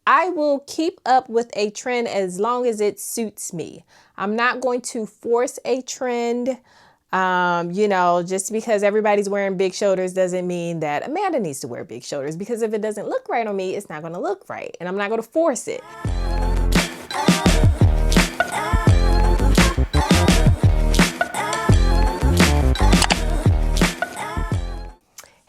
I will keep up with a trend as long as it suits me. I'm not going to force a trend. Just because everybody's wearing big shoulders doesn't mean that Amanda needs to wear big shoulders, because if it doesn't look right on me, it's not going to look right, and I'm not going to force it.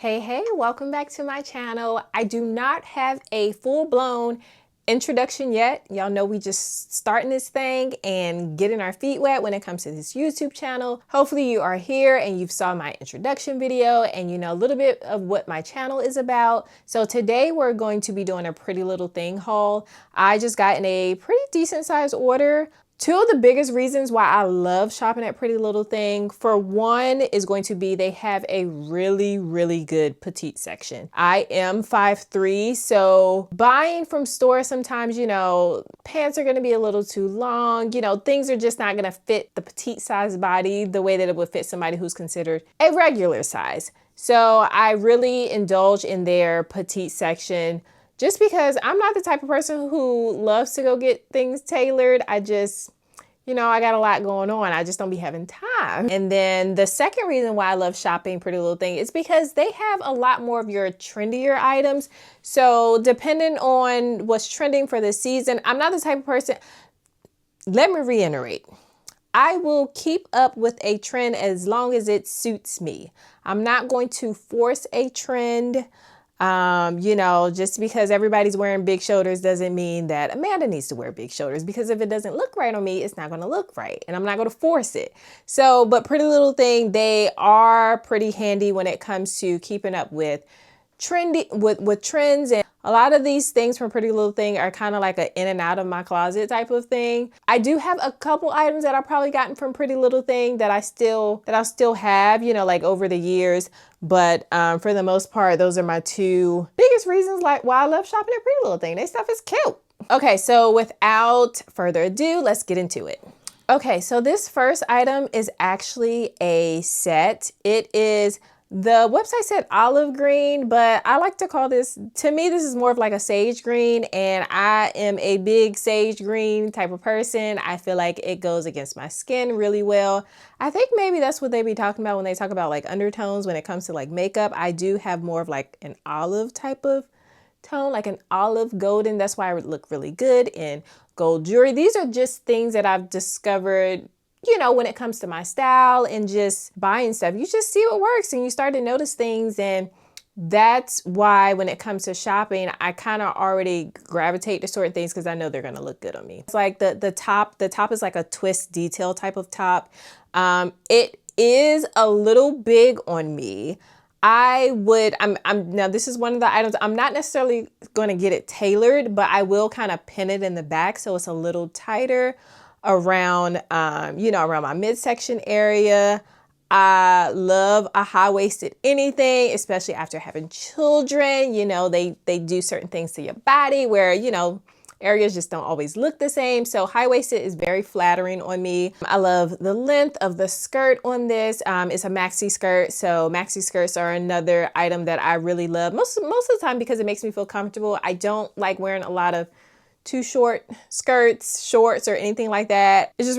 Hey, welcome back to my channel. I do not have a full-blown introduction yet. Y'all know we just starting this thing and getting our feet wet when it comes to this YouTube channel. Hopefully you are here and you've saw my introduction video and you know a little bit of what my channel is about. So today we're going to be doing a Pretty Little Thing haul. I just got in a pretty decent sized order. Two of the biggest reasons why I love shopping at Pretty Little Thing, for one, is going to be they have a really good petite section. I am 5'3", so buying from stores sometimes, pants are going to be a little too long. Things are just not going to fit the petite size body the way that it would fit somebody who's considered a regular size. So I really indulge in their petite section, just because I'm not the type of person who loves to go get things tailored. I just, I got a lot going on. I just don't be having time. And then the second reason why I love shopping Pretty Little Thing is because they have a lot more of your trendier items. So depending on what's trending for the season, I'm not the type of person, let me reiterate, I will keep up with a trend as long as it suits me. I'm not going to force a trend. Just because everybody's wearing big shoulders doesn't mean that Amanda needs to wear big shoulders, because if it doesn't look right on me, it's not going to look right, and I'm not going to force it. So, but Pretty Little Thing, they are pretty handy when it comes to keeping up with with trends. And a lot of these things from Pretty Little Thing are kind of like an in and out of my closet type of thing. I do have a couple items that I've probably gotten from Pretty Little Thing that I'll still have, like over the years. But for the most part, those are my two biggest reasons why I love shopping at Pretty Little Thing. Their stuff is cute. Okay, so without further ado, let's get into it. Okay, so this first item is actually a set. It is, the website said olive green, but I like to call this, to me, this is more of like a sage green, and I am a big sage green type of person. I feel like it goes against my skin really well. I think maybe that's what they be talking about when they talk about like undertones when it comes to like makeup. I do have more of like an olive type of tone, like an olive golden. That's why I would look really good in gold jewelry. These are just things that I've discovered, when it comes to my style and just buying stuff. You just see what works and you start to notice things. And that's why when it comes to shopping, I kind of already gravitate to certain things because I know they're going to look good on me. It's like the top is like a twist detail type of top. It is a little big on me. Now this is one of the items, I'm not necessarily going to get it tailored, but I will kind of pin it in the back so it's a little tighter around, around my midsection area. I love a high-waisted anything, especially after having children. They do certain things to your body where, areas just don't always look the same. So high-waisted is very flattering on me. I love the length of the skirt on this. It's a maxi skirt. So maxi skirts are another item that I really love most of the time because it makes me feel comfortable. I don't like wearing a lot of too short skirts, shorts, or anything like that. It just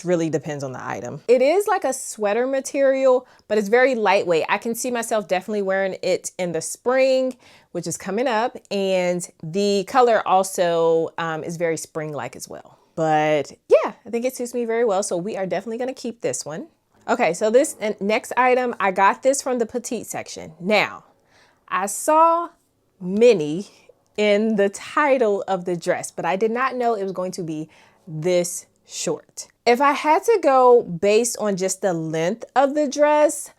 really depends on the item. It is like a sweater material, but it's very lightweight. I can see myself definitely wearing it in the spring, which is coming up. And the color also is very spring-like as well. But yeah, I think it suits me very well. So we are definitely gonna keep this one. Okay, so this next item, I got this from the petite section. Now, I saw mini in the title of the dress, but I did not know it was going to be this short. If I had to go based on just the length of the dress,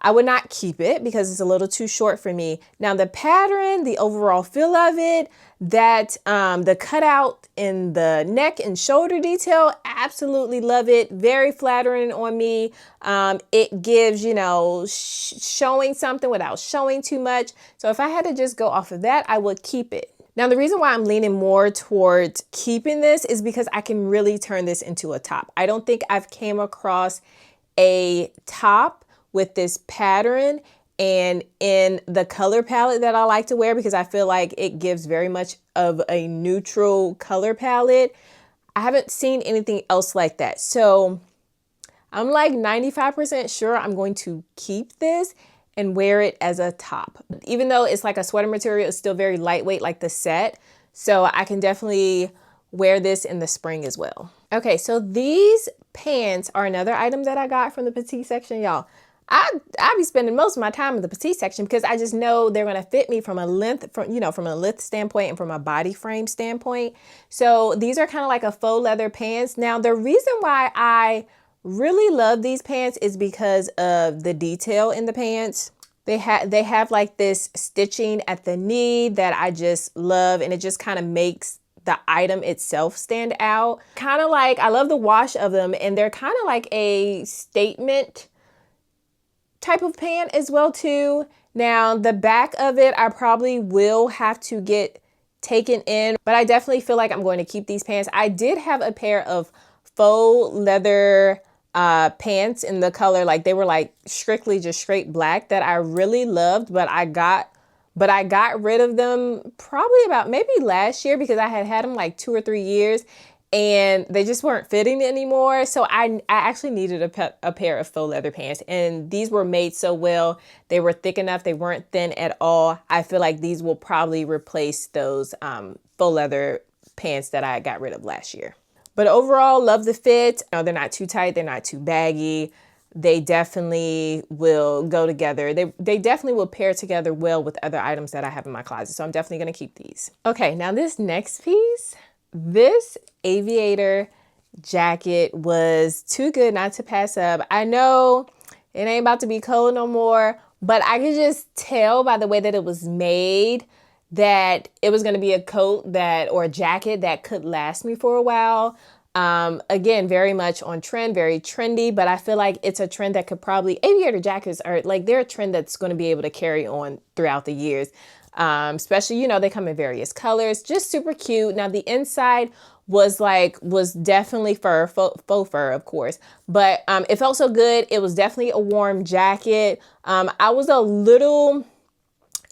I would not keep it because it's a little too short for me. Now the pattern, the overall feel of it, that the cutout in the neck and shoulder detail, absolutely love it. Very flattering on me. It gives, showing something without showing too much. So if I had to just go off of that, I would keep it. Now, the reason why I'm leaning more towards keeping this is because I can really turn this into a top. I don't think I've came across a top with this pattern and in the color palette that I like to wear, because I feel like it gives very much of a neutral color palette. I haven't seen anything else like that. So I'm like 95% sure I'm going to keep this and wear it as a top. Even though it's like a sweater material, it's still very lightweight like the set. So I can definitely wear this in the spring as well. Okay, so these pants are another item that I got from the Petite section, y'all. I be spending most of my time in the Petite section because I just know they're gonna fit me from a length, from a length standpoint and from a body frame standpoint. So these are kind of like a faux leather pants. Now the reason why I really love these pants is because of the detail in the pants. They have like this stitching at the knee that I just love, and it just kind of makes the item itself stand out. Kind of like, I love the wash of them, and they're kind of like a statement type of pant as well too. Now the back of it, I probably will have to get taken in, but I definitely feel like I'm going to keep these pants. I did have a pair of faux leather pants in the color, like they were like strictly just straight black, that I really loved, but I got rid of them probably about maybe last year, because I had them like 2 or 3 years and they just weren't fitting anymore. So I actually needed a pair of faux leather pants, and these were made so well. They were thick enough. They weren't thin at all. I feel like these will probably replace those faux leather pants that I got rid of last year. But overall, love the fit. No, they're not too tight. They're not too baggy. They definitely will go together. They definitely will pair together well with other items that I have in my closet. So I'm definitely going to keep these. Okay, now this next piece, this aviator jacket was too good not to pass up. I know it ain't about to be cold no more, but I could just tell by the way that it was made that it was going to be a coat or a jacket that could last me for a while. Again, very much on trend, very trendy, but I feel like it's a trend that could probably, aviator jackets are like, they're a trend that's going to be able to carry on throughout the years. Especially, they come in various colors, just super cute. Now the inside was definitely faux fur, of course, but, it felt so good. It was definitely a warm jacket. I was a little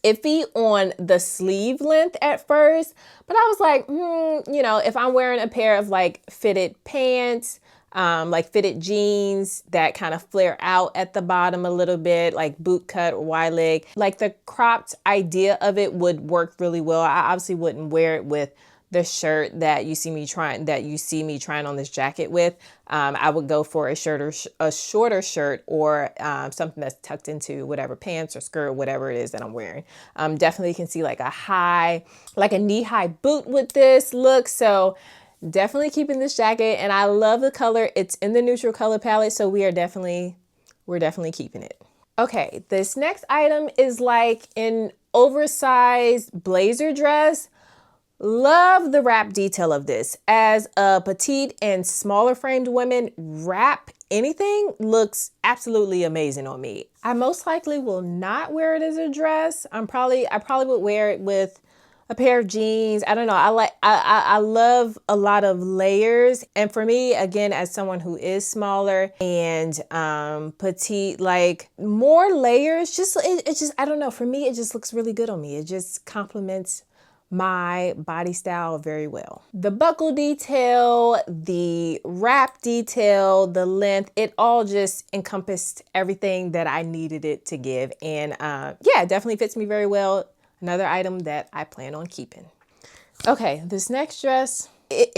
iffy on the sleeve length at first, but I was like, if I'm wearing a pair of like fitted pants, like fitted jeans that kind of flare out at the bottom a little bit, like boot cut or wide leg, like the cropped idea of it would work really well. I obviously wouldn't wear it with the shirt that you see me trying on this jacket with. I would go for a shorter shirt, or something that's tucked into whatever pants or skirt, whatever it is that I'm wearing. Definitely can see like a knee-high boot with this look. So definitely keeping this jacket, and I love the color. It's in the neutral color palette, so we're definitely keeping it. Okay, this next item is like an oversized blazer dress. Love the wrap detail of this. As a petite and smaller framed woman, wrap anything looks absolutely amazing on me. I most likely will not wear it as a dress. I probably would wear it with a pair of jeans. I don't know. I love a lot of layers. And for me, again, as someone who is smaller and petite, like more layers, I don't know. For me, it just looks really good on me. It just complements my body style very well. The buckle detail, the wrap detail, the length, it all just encompassed everything that I needed it to give. And yeah, it definitely fits me very well. Another item that I plan on keeping. Okay, this next dress, it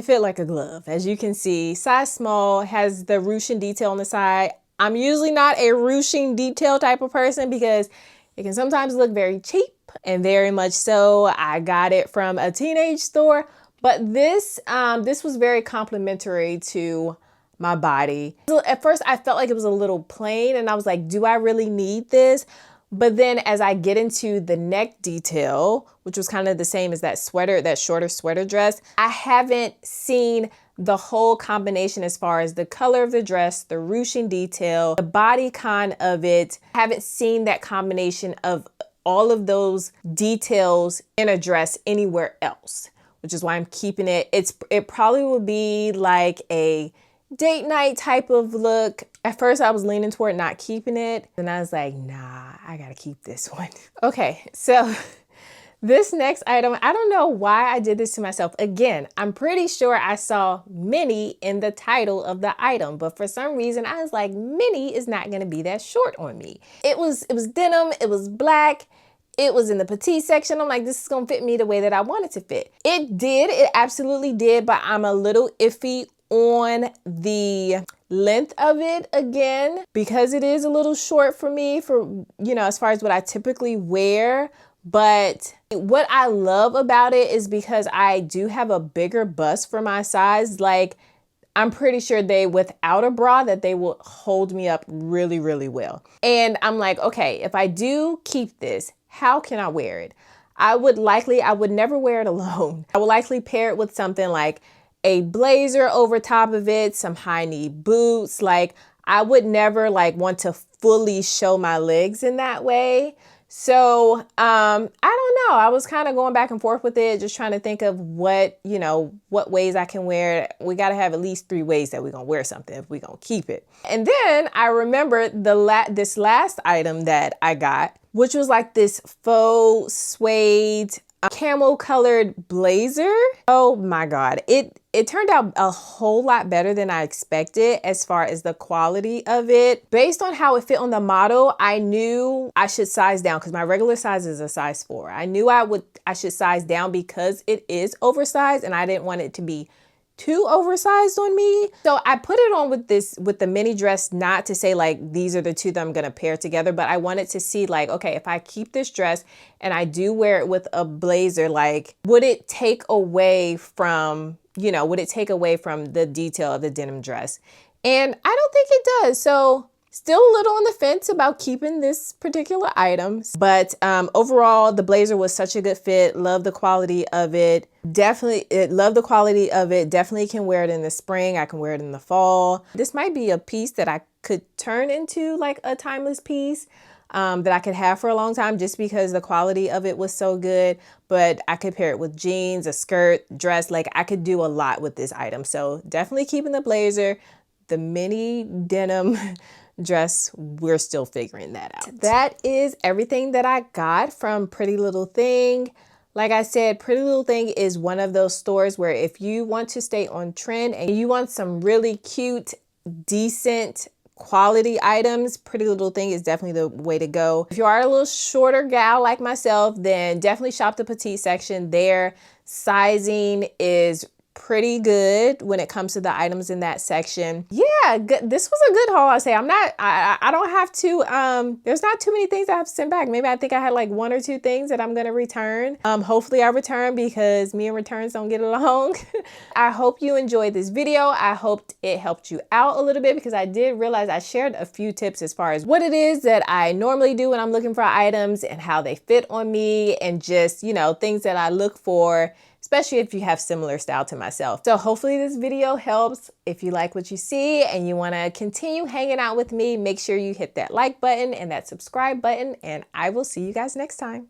fit like a glove. As you can see, size small, has the ruching detail on the side. I'm usually not a ruching detail type of person because it can sometimes look very cheap, and very much so. I got it from a teenage store, but this was very complimentary to my body. So at first I felt like it was a little plain, and I was like, do I really need this? But then as I get into the neck detail, which was kind of the same as that shorter sweater dress, I haven't seen the whole combination as far as the color of the dress, the ruching detail, the bodycon of it. I haven't seen that combination of all of those details in a dress anywhere else, which is why I'm keeping it. It probably will be like a date night type of look. At first I was leaning toward not keeping it, and I was like, nah, I gotta keep this one. Okay, so this next item, I don't know why I did this to myself. Again, I'm pretty sure I saw mini in the title of the item, but for some reason I was like, mini is not gonna be that short on me. It was denim, it was black, it was in the petite section. I'm like, this is gonna fit me the way that I want it to fit. It did, it absolutely did, but I'm a little iffy on the length of it again, because it is a little short for me for, you know, as far as what I typically wear. But what I love about it is because I do have a bigger bust for my size. Like, I'm pretty sure without a bra, that they will hold me up really, really well. And I'm like, okay, if I do keep this, how can I wear it? I would never wear it alone. I would likely pair it with something like a blazer over top of it, some high knee boots. Like, I would never like want to fully show my legs in that way. So, I don't know. I was kind of going back and forth with it, just trying to think of what ways I can wear it. We got to have at least 3 ways that we're going to wear something if we're going to keep it. And then I remember this last item that I got, which was like this faux suede camel colored blazer. Oh my God. It turned out a whole lot better than I expected as far as the quality of it. Based on how it fit on the model, I knew I should size down because my regular size is a size 4. I knew I should size down because it is oversized and I didn't want it to be too oversized on me. So I put it on with the mini dress, not to say like these are the two that I'm gonna pair together, but I wanted to see like, okay, if I keep this dress and I do wear it with a blazer, like would it take away from, would it take away from the detail of the denim dress? And I don't think it does. So still a little on the fence about keeping this particular item, but overall the blazer was such a good fit. Love the quality of it. Definitely love the quality of it. Definitely can wear it in the spring. I can wear it in the fall. This might be a piece that I could turn into like a timeless piece that I could have for a long time just because the quality of it was so good. But I could pair it with jeans, a skirt, dress. Like I could do a lot with this item. So definitely keeping the blazer. The mini denim dress, we're still figuring that out. That is everything that I got from Pretty Little Thing. Like I said, Pretty Little Thing is one of those stores where if you want to stay on trend and you want some really cute, decent quality items, Pretty Little Thing is definitely the way to go. If you are a little shorter gal like myself, then definitely shop the petite section. Their sizing is pretty good when it comes to the items in that section. Yeah, this was a good haul. I say I don't have to, there's not too many things I have to send back. Maybe I think I had like 1 or 2 things that I'm going to return. Hopefully I return because me and returns don't get along. I hope you enjoyed this video. I hoped it helped you out a little bit because I did realize I shared a few tips as far as what it is that I normally do when I'm looking for items and how they fit on me and just, things that I look for, especially if you have similar style to myself. So hopefully this video helps. If you like what you see and you want to continue hanging out with me, make sure you hit that like button and that subscribe button, and I will see you guys next time.